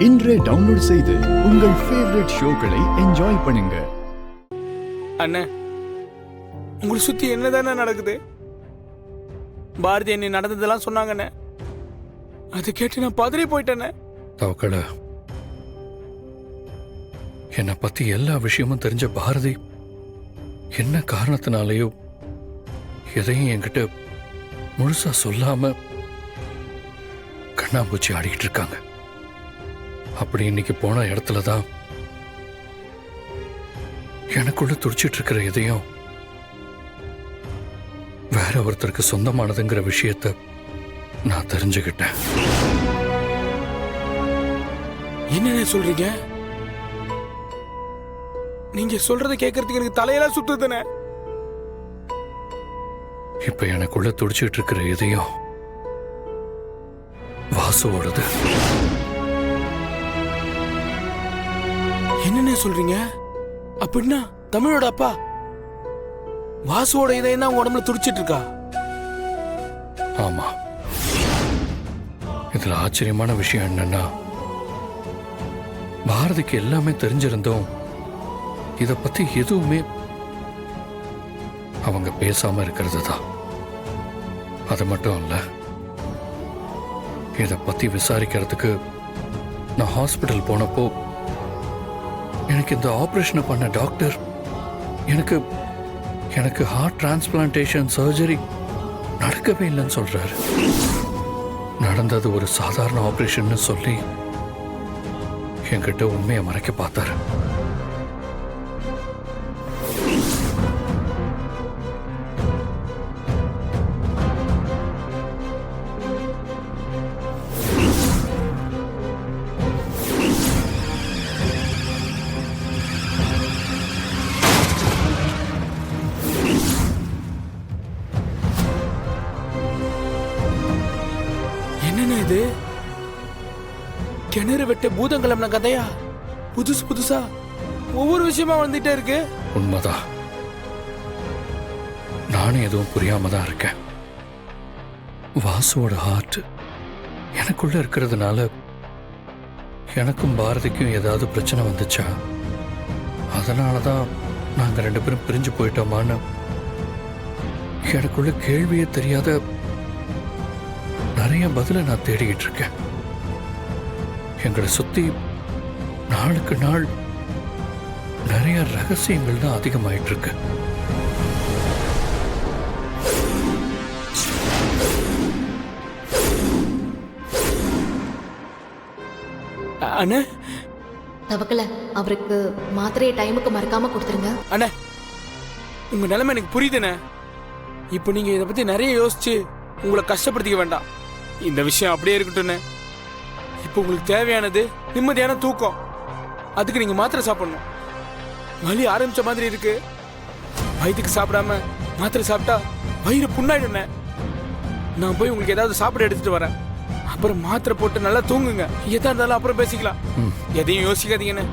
இன்றே டவுன்லோட் செய்து உங்கள் ஃபேவரட் ஷோக்களை என்ஜாய் பண்ணுங்க. அண்ணே, உங்களை சுத்தி என்னதானே நடக்குது? பாரதி என்னை நடந்ததெல்லாம் சொன்னாங்கண்ணே. அதை கேட்டு நான் பதறி போயிட்டேண்ணே. தவக்கல, என்னை பத்தி எல்லா விஷயமும் தெரிஞ்ச பாரதி என்ன காரணத்தினாலேயோ எதையும் என்கிட்ட முழுசா சொல்லாம கண்ணாம்பூச்சி ஆடிக்கிட்டு இருக்காங்க. அப்படி இன்னைக்கு போன இடத்துலதான் எனக்குள்ள துடிச்சிட்டு இருக்கிற எதையும் வேற ஒருத்தருக்கு சொந்தமானதுங்கிற விஷயத்த நான் தெரிஞ்சுக்கிட்டேன். என்னென்ன சொல்றீங்க? நீங்க சொல்றத கேட்கறதுக்கு எனக்கு தலையெல்லாம் சுத்துதுண்ணே. இப்ப எனக்குள்ள துடிச்சிட்டு இருக்கிற எதையும் வாசுவோடது. என்னென்ன சொல்றீங்க? அப்படின்னா தமிழோட அப்பா வாசுவோட இதயம் தான் உடம்புல துடிச்சிட்டு இருக்கா? ஆமா. இதுல ஆச்சரியமான விஷயம் என்னன்னா, பாரதிக்கு எல்லாமே தெரிஞ்சிருந்தோம் இத பத்தி எதுவுமே அவங்க பேசாம இருக்கிறது தான். அது மட்டும் இல்ல, இத பத்தி விசாரிக்கிறதுக்கு நான் ஹாஸ்பிட்டல் போனப்போ எனக்கு இந்த ஆபரேஷனை பண்ண டாக்டர் எனக்கு ஹார்ட் டிரான்ஸ்பிளான்டேஷன் சர்ஜரி நடக்கவே இல்லைன்னு சொல்றாரு. நடந்தது ஒரு சாதாரண ஆபரேஷன் சொல்லி என்கிட்ட உண்மையை மறைக்க பார்த்தாரு. இது கிணறு வெட்ட பூதங்களம்ன கதையா? புதுசா ஒவ்வொரு விஷயமா வந்துட்டே இருக்கு. உண்மைதான். நானும் எதுவும் புரியாம தான் இருக்கேன். வாசுவோட ஹார்ட் எனக்குள்ள இருக்கிறதுனால எனக்கும் பாரதிக்கும் ஏதாவது பிரச்சனை வந்துச்சா? அதனாலதான் நாங்க ரெண்டு பேரும் பிரிஞ்சு போயிட்டோமான்னு எனக்குள்ள கேள்வியே தெரியாத நிறைய பதில நான் தேடிக்கிட்டு இருக்கேன். எங்களை சுத்தி நாளுக்கு நாள் நிறைய ரகசியங்கள் தான் அதிகமாயிட்டு இருக்கு. அண்ணே, தவக்கல, அவருக்கு மாத்திரையை டைமுக்கு மறக்காம கொடுத்துருங்க. அண்ணே, உங்க நிலைமை எனக்கு புரியுதுண்ணே. இப்போ நீங்க இதை பத்தி நிறைய யோசிச்சு உங்களை கஷ்டப்படுத்திக்க வேண்டாம். இந்த விஷயம் அப்படியே இருக்கட்டும்ண்ணே. இப்போ உங்களுக்கு தேவையானது நிம்மதியான தூக்கம். அதுக்கு நீங்க மாத்திரை சாப்பிடணும். வலி ஆரம்பிச்ச மாதிரி இருக்கு. வயிற்றுக்கு சாப்பிடாம மாத்திரை சாப்பிட்டா வயிறு புண்ணாயிடுண்ணே. நான் போய் உங்களுக்கு ஏதாவது சாப்பிட எடுத்துட்டு வரேன். அப்புறம் மாத்திரை போட்டு நல்லா தூங்குங்க. எதா இருந்தாலும் அப்புறம் பேசிக்கலாம். எதையும் யோசிக்காதீங்கண்ணே.